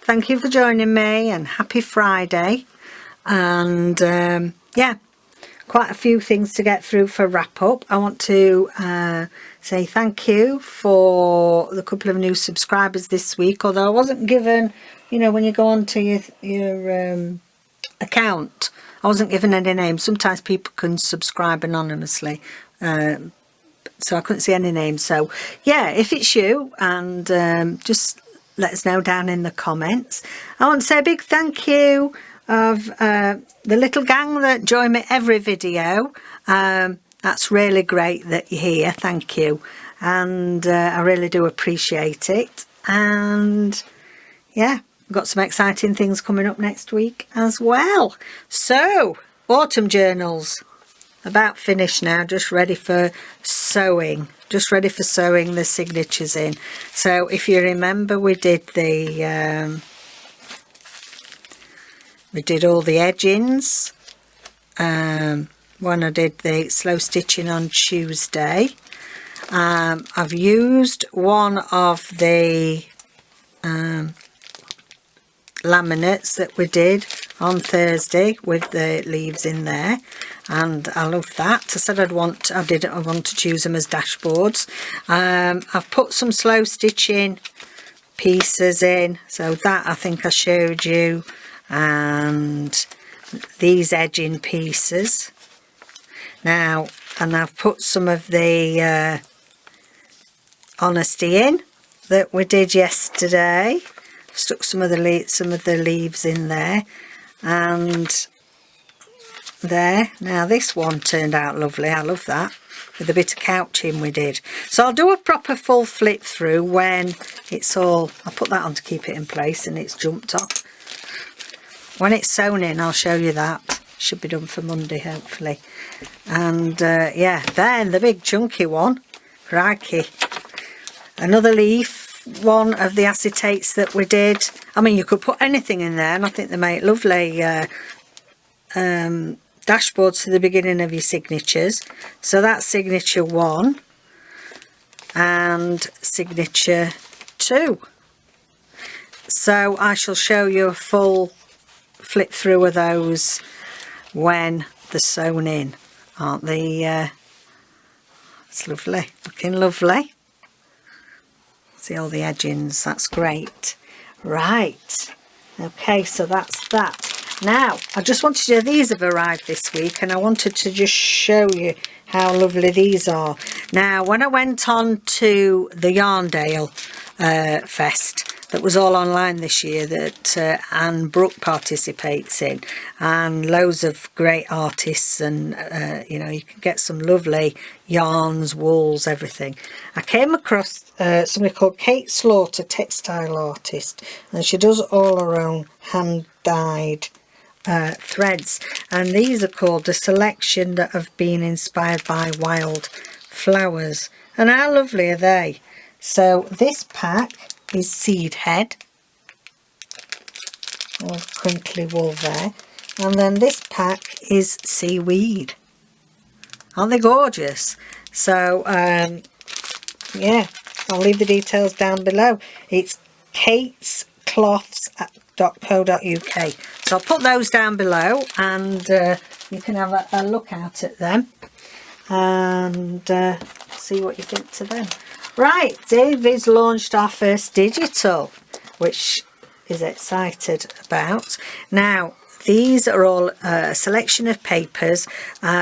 thank you for joining me, and happy Friday. And yeah, quite a few things to get through for wrap up. I want to say thank you for the couple of new subscribers this week, although I wasn't given, you know, when you go onto your account, I wasn't given any names. Sometimes people can subscribe anonymously, so I couldn't see any names. So yeah, if it's you, and just let us know down in the comments. I want to say a big thank you of the little gang that join me every video. That's really great that you're here. Thank you, and I really do appreciate it. And yeah, we've got some exciting things coming up next week as well. So autumn journals about finished now, just ready for sewing, the signatures in. So if you remember, we did the we did all the edgings when I did the slow stitching on Tuesday. I've used one of the laminates that we did on Thursday with the leaves in there, and I love that. I said I want to choose them as dashboards. I've put some slow stitching pieces in, so that I think I showed you, and these edging pieces now, and I've put some of the honesty in that we did yesterday. Stuck some of the leaves in there, and there. Now this one turned out lovely. I love that, with a bit of couching we did. So I'll do a proper full flip through when it's all, I'll put that on to keep it in place, and it's jumped off. When it's sewn in, I'll show you that. Should be done for Monday, hopefully. And yeah, then the big chunky one, crikey, another leaf, one of the acetates that we did. I mean, you could put anything in there, and I think they make lovely dashboards to the beginning of your signatures. So that's signature 1 and signature 2. So I shall show you a full flip through of those when they're sewn in. Aren't they? It's lovely, looking lovely. See all the edgings, that's great. Right, okay, so that's that. Now I just wanted to, these have arrived this week, and I wanted to just show you how lovely these are. Now when I went on to the Yarndale Fest that was all online this year, that Anne Brooke participates in, and loads of great artists, and you know, you can get some lovely yarns, wools, everything. I came across somebody called Kate Slaughter, textile artist, and she does all her own hand dyed threads, and these are called a selection that have been inspired by wild flowers. And how lovely are they? So this pack is seed head, or crinkly wool there, and then this pack is seaweed. Aren't they gorgeous? So yeah, I'll leave the details down below. It's katescloths.co.uk. So I'll put those down below, and you can have a look out at them and see what you think to them. Right, David's launched our first digital, which is excited about. Now these are all a selection of papers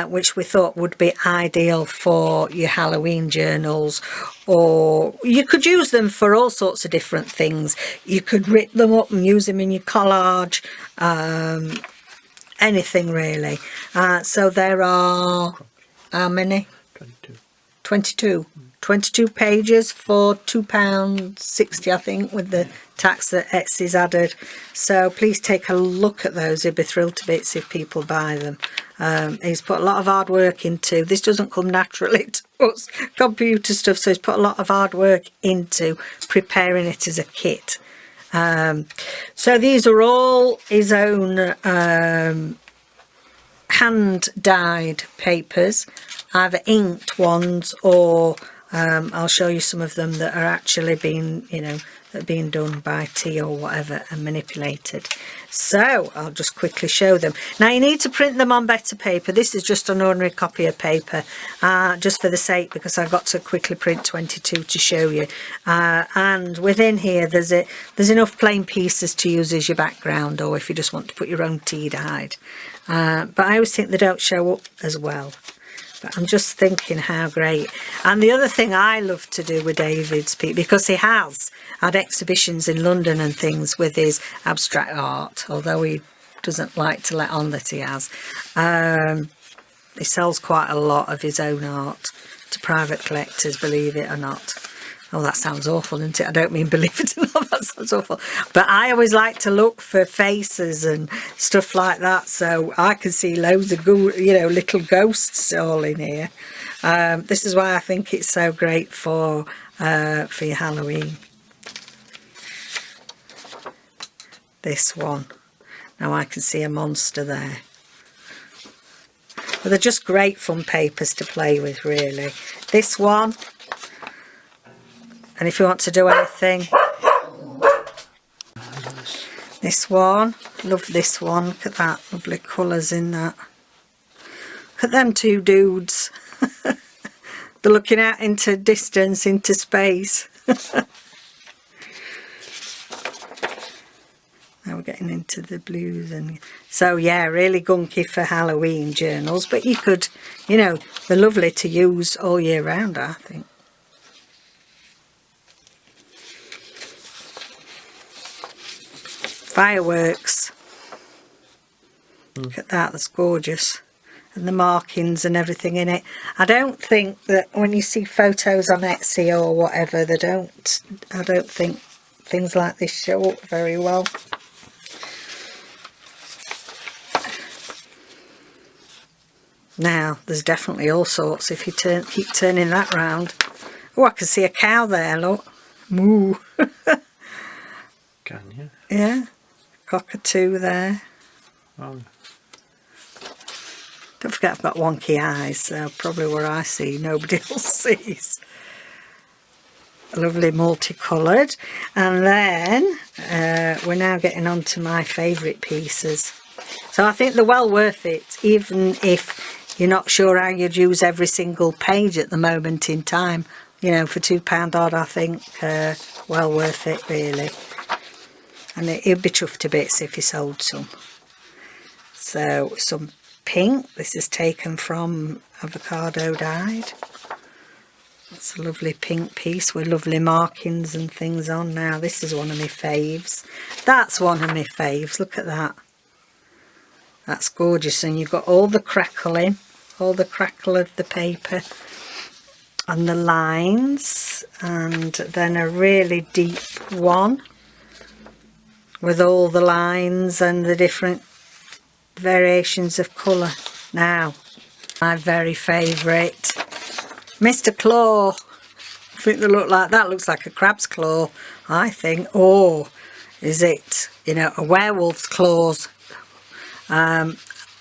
which we thought would be ideal for your Halloween journals, or you could use them for all sorts of different things. You could rip them up and use them in your collage, anything really. So there are, how many? 22 pages for £2.60, I think, with the tax that Etsy's added. So please take a look at those. You'll be thrilled to bits if people buy them. He's put a lot of hard work into this. Doesn't come naturally to us, computer stuff, so he's put a lot of hard work into preparing it as a kit. So these are all his own hand dyed papers, either inked ones, or I'll show you some of them that are actually being, you know, that are being done by tea or whatever and manipulated. So I'll just quickly show them. Now you need to print them on better paper. This is just an ordinary copy of paper, just for the sake, because I've got to quickly print 22 to show you. And within here there's enough plain pieces to use as your background, or if you just want to put your own tea dyed. But I always think they don't show up as well. But I'm just thinking how great. And the other thing I love to do with David's piece, because he has had exhibitions in London and things with his abstract art, although he doesn't like to let on that he has. He sells quite a lot of his own art to private collectors, believe it or not. Oh, that sounds awful, isn't it? I don't mean believe it or not, that sounds awful. But I always like to look for faces and stuff like that, so I can see loads of, little ghosts all in here. This is why I think it's so great for your Halloween. This one. Now I can see a monster there. But they're just great fun papers to play with, really. This one. And if you want to do anything, this one, love this one, look at that, lovely colours in that. Look at them two dudes, they're looking out into distance, into space. Now we're getting into the blues, and so yeah, really gunky for Halloween journals, but you could, they're lovely to use all year round, I think. Fireworks. Look at that, that's gorgeous. And the markings and everything in it. I don't think that when you see photos on Etsy or whatever, I don't think things like this show up very well. Now, there's definitely all sorts if you keep turning that round. Oh, I can see a cow there, look. Moo. Can you? Yeah. Cockatoo there. Oh. Don't forget I've got wonky eyes, so probably where I see nobody else sees. Lovely multicoloured. And then we're now getting on to my favourite pieces. So I think they're well worth it, even if you're not sure how you'd use every single page at the moment in time. For £2 odd, I think well worth it, really. And it'd be chuffed to bits if you sold some. So some pink. This is taken from avocado dyed. That's a lovely pink piece with lovely markings and things on. Now this is one of my faves. That's one of my faves. Look at that. That's gorgeous. And you've got all the crackling, all the crackle of the paper and the lines, and then a really deep one with all the lines and the different variations of colour. Now, my very favourite, Mr. Claw. I think they look like that. Looks like a crab's claw, I think. Or is it, a werewolf's claws?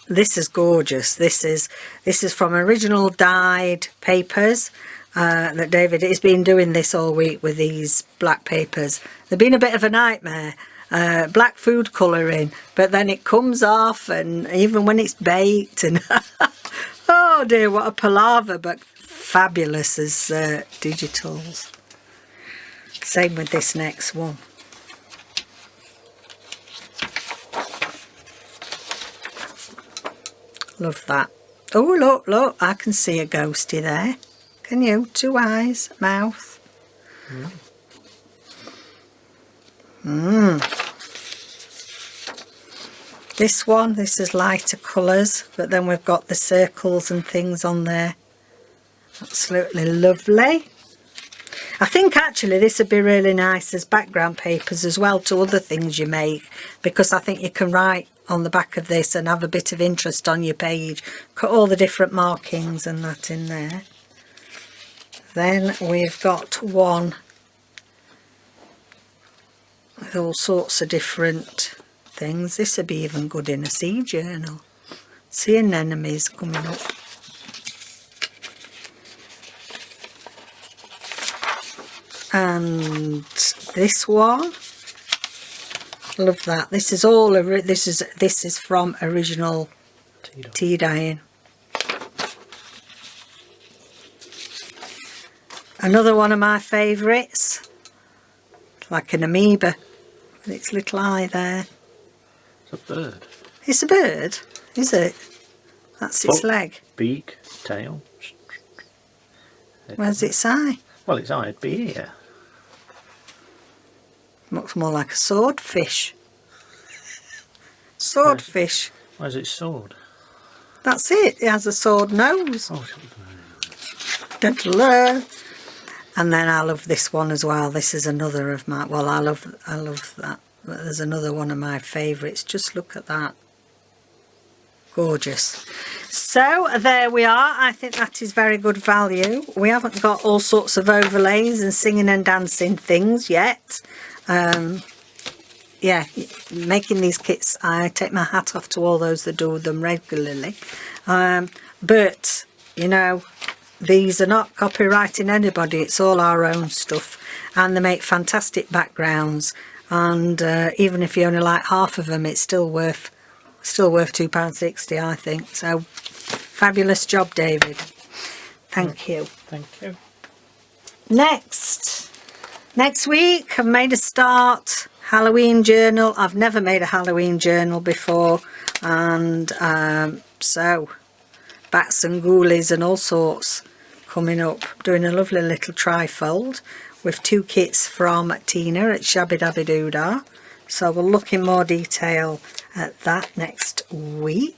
This is gorgeous. This is from original dyed papers. That David has been doing this all week with these black papers. They've been a bit of a nightmare. Black food colouring, but then it comes off, and even when it's baked, and oh dear, what a palaver, but fabulous as digitals. Same with this next one. Love that. Oh, look, I can see a ghosty there. Can you? 2 eyes, mouth. This is lighter colours, but then we've got the circles and things on there. Absolutely lovely. I think actually this would be really nice as background papers as well to other things you make, because I think you can write on the back of this and have a bit of interest on your page. Cut all the different markings and that in there. Then we've got one with all sorts of different things. This would be even good in a sea journal. Sea anemones coming up. and this one. Love that. This is all this is from original tea dyeing. Another one of my favourites, like an amoeba with its little eye there. It's a bird. It's a bird, is it? That's its leg. Beak, tail. Where's its eye? Well, its eye would be here. Looks more like a swordfish. Swordfish. Where's its sword? That's it. It has a sword nose. Oh, and then I love this one as well. This is another of my, well, I love that. But there's another one of my favourites. Just look at that. Gorgeous. So there we are. I think that is very good value. We haven't got all sorts of overlays and singing and dancing things yet. Yeah, making these kits, I take my hat off to all those that do them regularly. But, you know, these are not copyrighting anybody. It's all our own stuff. And they make fantastic backgrounds. And even if you only like half of them, it's still worth £2.60, I think. So, fabulous job, David. Thank you. Thank you. Next week, I've made a start. Halloween journal. I've never made a Halloween journal before. And so, bats and ghoulies and all sorts coming up. Doing a lovely little trifold with 2 kits from Tina at Shabby Dabby Doodah. So we'll look in more detail at that next week.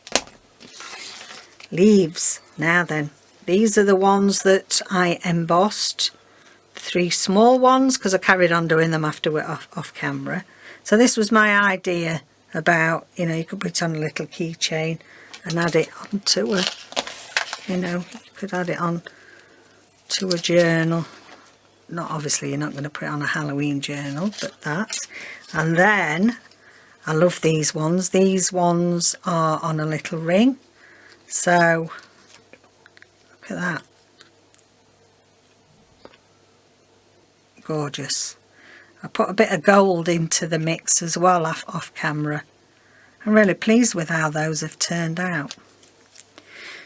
Leaves. Now then, these are the ones that I embossed. 3 small ones, because I carried on doing them after off camera. So this was my idea about, you know, you could put it on a little keychain and add it onto a, you know, you could add it on to a journal. Not obviously you're not going to put it on a Halloween journal, but that. And then I love these ones. These ones are on a little ring. So look at that. Gorgeous. I put a bit of gold into the mix as well off camera. I'm really pleased with how those have turned out.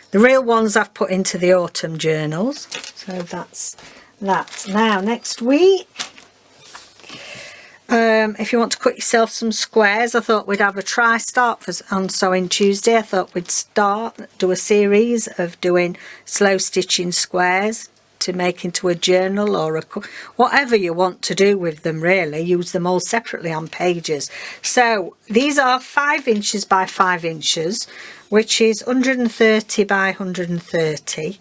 The real ones I've put into the autumn journals. So that's that. Now next week, if you want to cut yourself some squares, I thought we'd have a try start on Sewing Tuesday. I thought we'd do a series of doing slow stitching squares to make into a journal or whatever you want to do with them, really. Use them all separately on pages. So these are 5 inches by 5 inches, which is 130 by 130,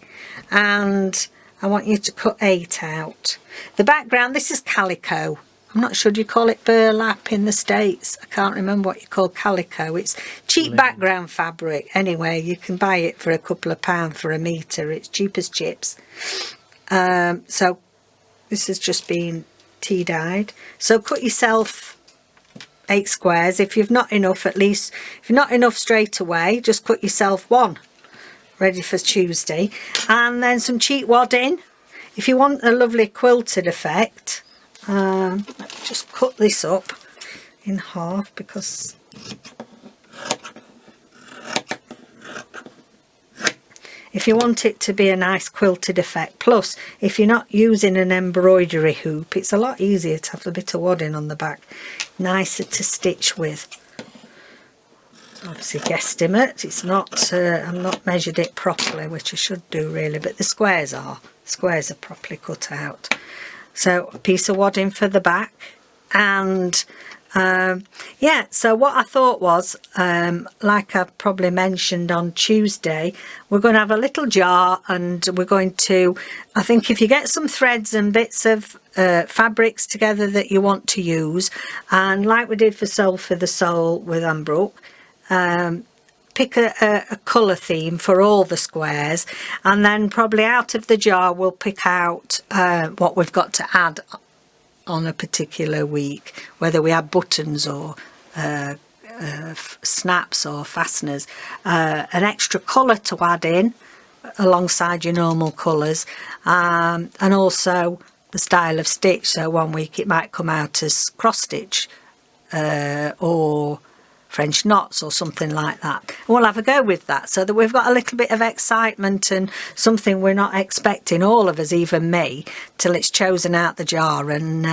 and I want you to cut 8 out. The background, this is calico. I'm not sure, do you call it burlap in the States? I can't remember what you call calico. It's cheap background fabric. Anyway, you can buy it for a couple of pounds for a metre. It's cheap as chips. So this has just been tea dyed. So cut yourself 8 squares. If you've not enough, at least, if you're not enough straight away, just cut yourself 1 ready for Tuesday. And then some cheat wadding. If you want a lovely quilted effect, just cut this up in half, because if you want it to be a nice quilted effect, plus if you're not using an embroidery hoop, it's a lot easier to have a bit of wadding on the back, nicer to stitch with. Obviously guesstimate, it's not, I've not measured it properly, which I should do really, but the squares are properly cut out. So a piece of wadding for the back. And yeah, so what I thought was, like I probably mentioned on Tuesday, we're going to have a little jar, and we're going to, I think if you get some threads and bits of fabrics together that you want to use, and like we did for Soul for the Soul with Unbrook, pick a colour theme for all the squares, and then probably out of the jar we'll pick out what we've got to add on a particular week, whether we have buttons or snaps or fasteners, an extra colour to add in alongside your normal colours, and also the style of stitch. So one week it might come out as cross stitch or French knots or something like that. And we'll have a go with that so that we've got a little bit of excitement and something we're not expecting, all of us, even me, till it's chosen out the jar. And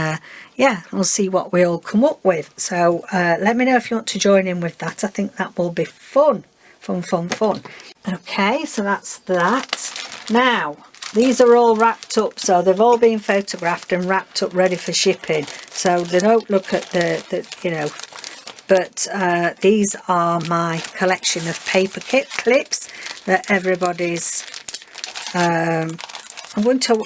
yeah, we'll see what we all come up with. So let me know if you want to join in with that. I think that will be fun. Okay, so that's that. Now, these are all wrapped up, so they've all been photographed and wrapped up ready for shipping. So they don't look at the you know, but these are my collection of paper clips that everybody's I'm going to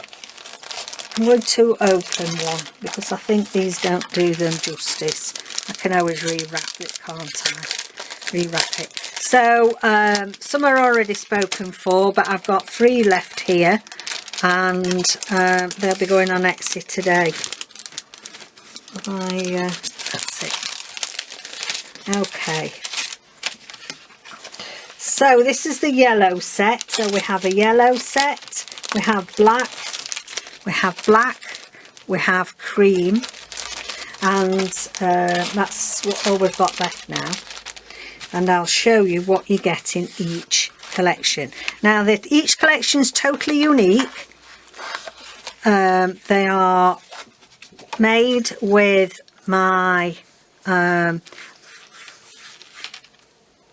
open one because I think these don't do them justice. I can always rewrap it, can't I? Rewrap it. So some are already spoken for, but I've got 3 left here, and they'll be going on Etsy today. That's it. Okay. So this is the yellow set. So we have a yellow set, we have black, we have cream, and that's all we've got left now. And I'll show you what you get in each collection. Now that each collection is totally unique. They are made with my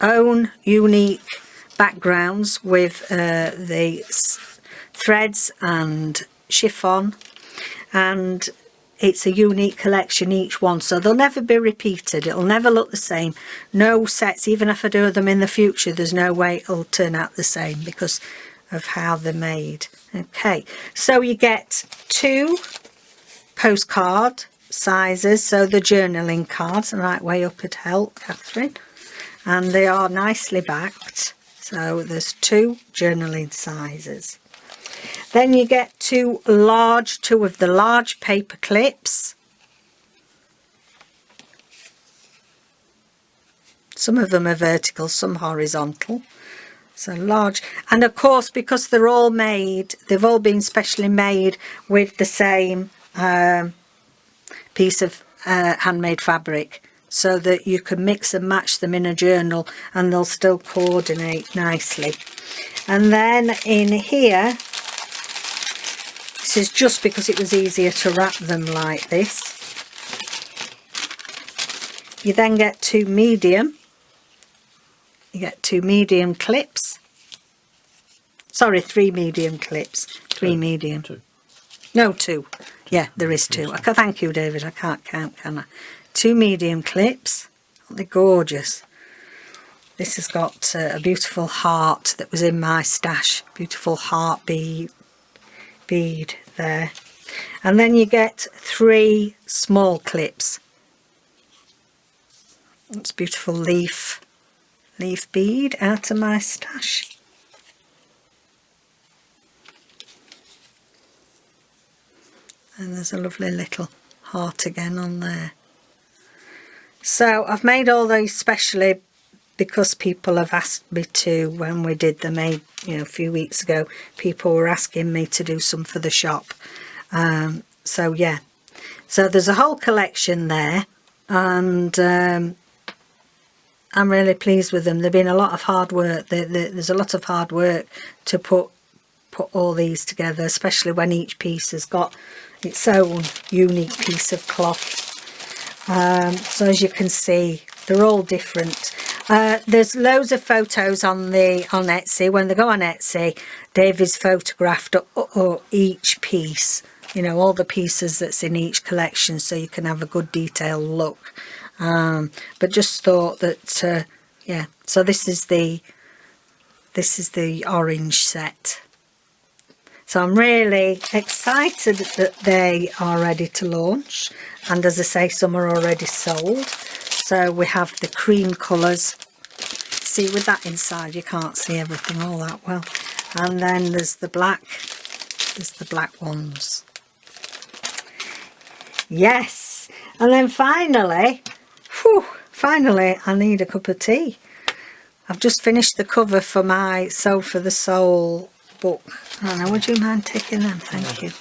own unique backgrounds with the threads and chiffon, and it's a unique collection, each one, so they'll never be repeated. It'll never look the same. No sets, even if I do them in the future, there's no way it'll turn out the same because of how they're made. Okay, so you get 2 postcard sizes, so the journaling cards, the right way up at help, Catherine, and they are nicely backed. So there's 2 journaling sizes. Then you get 2 of the large paper clips. Some of them are vertical, some horizontal. So large, and of course because they're all made, they've all been specially made with the same piece of handmade fabric, so that you can mix and match them in a journal and they'll still coordinate nicely. And then in here, this is just because it was easier to wrap them like this. You then get 2 medium. You get 2 medium clips. Sorry, 3 medium clips. 3 medium. 2. No, 2. Yeah, there is 2. Thank you, David. I can't count, can I? 2 medium clips. Aren't they gorgeous? This has got a beautiful heart that was in my stash. Beautiful heart bead there. And then you get 3 small clips. That's beautiful leaf bead out of my stash. And there's a lovely little heart again on there. So I've made all those specially because people have asked me to. When we did the made, a few weeks ago, people were asking me to do some for the shop. So yeah, so there's a whole collection there, and I'm really pleased with them. They've been a lot of hard work. There's a lot of hard work to put all these together, especially when each piece has got its own unique piece of cloth. So as you can see, they're all different. There's loads of photos on Etsy. When they go on Etsy, David's photographed each piece, all the pieces that's in each collection, so you can have a good detailed look. But just thought that yeah, so this is the orange set. So I'm really excited that they are ready to launch, and as I say, some are already sold. So we have the cream colours. See, with that inside you can't see everything all that well. And then there's the black ones. Yes, and then finally, I need a cup of tea. I've just finished the cover for my Sew for the Soul book. Would you mind taking them? Thank you.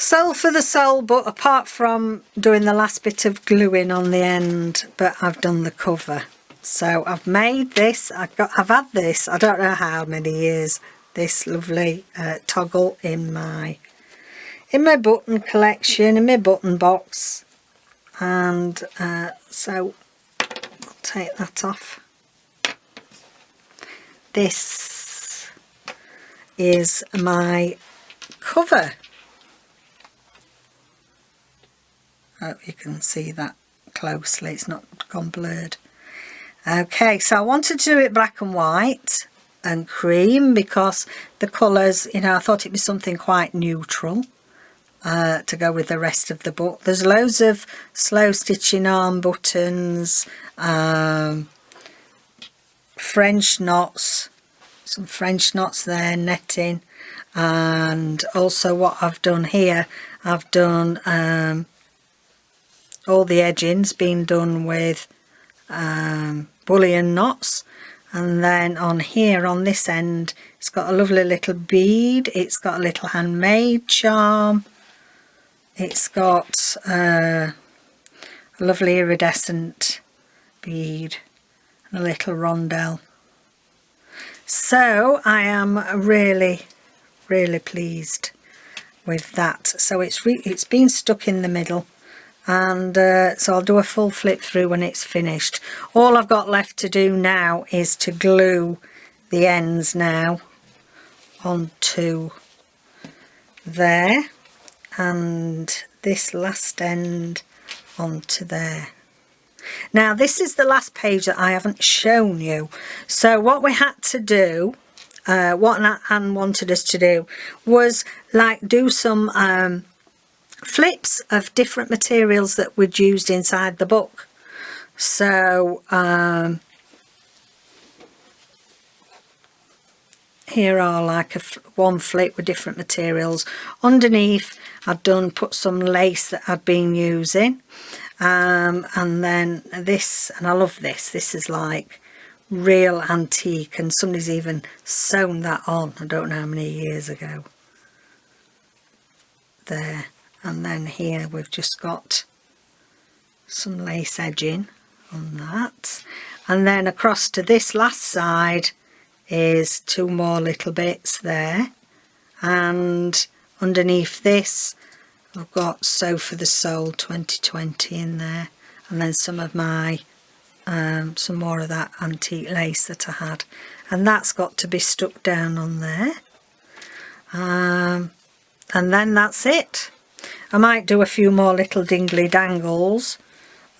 Sole for the soul, but apart from doing the last bit of gluing on the end, but I've done the cover. So I've made this. I've had this, I don't know how many years, this lovely toggle in my button collection, in my button box. And so I'll take that off. This is my cover. Oh, you can see that closely, it's not gone blurred. Okay, so I wanted to do it black and white and cream because the colours, you know, I thought it'd be something quite neutral to go with the rest of the book. There's loads of slow stitching arm buttons, French knots, some French knots there, netting, and also what I've done here, I've done all the edging's been done with bullion knots, and then on here on this end it's got a lovely little bead, it's got a little handmade charm, it's got a lovely iridescent bead and a little rondelle. So I am really pleased with that. So it's been stuck in the middle, and so I'll do a full flip through when it's finished. All I've got left to do now is to glue the ends now onto there, and this last end onto there. Now this is the last page that I haven't shown you. So what we had to do, what Anne wanted us to do, was like do some flips of different materials that we'd used inside the book. So here are like one flip with different materials. Underneath I'd put some lace that I'd been using, and then this, and I love this, this is like real antique, and somebody's even sewn that on, I don't know how many years ago. There, and then here we've just got some lace edging on that, and then across to this last side is two more little bits there, and underneath this I've got Sew for the Soul 2020 in there, and then some of my some more of that antique lace that I had, and that's got to be stuck down on there, and then that's it. I might do a few more little dingly dangles,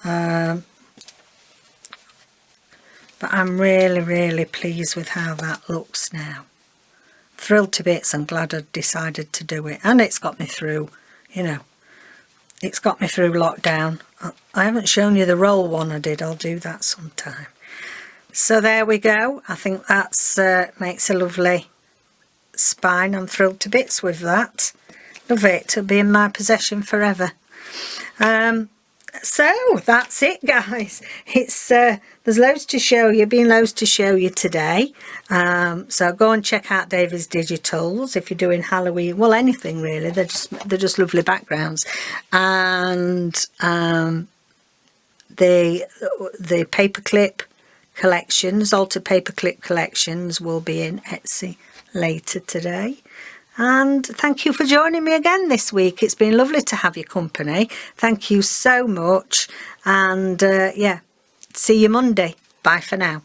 but I'm really pleased with how that looks now. Thrilled to bits, I'm glad I decided to do it, and it's got me through, you know, it's got me through lockdown. I haven't shown you the roll one I did, I'll do that sometime. So there we go, I think that's makes a lovely spine. I'm thrilled to bits with that. Love it, it'll be in my possession forever. So that's it, guys. It's there's loads to show you, been loads to show you today. So go and check out David's Digitals if you're doing Halloween, well, anything really. They're just lovely backgrounds. And the paperclip collections, altered paperclip collections, will be in Etsy later today. And thank you for joining me again this week. It's been lovely to have your company. Thank you so much. And yeah, see you Monday. Bye for now.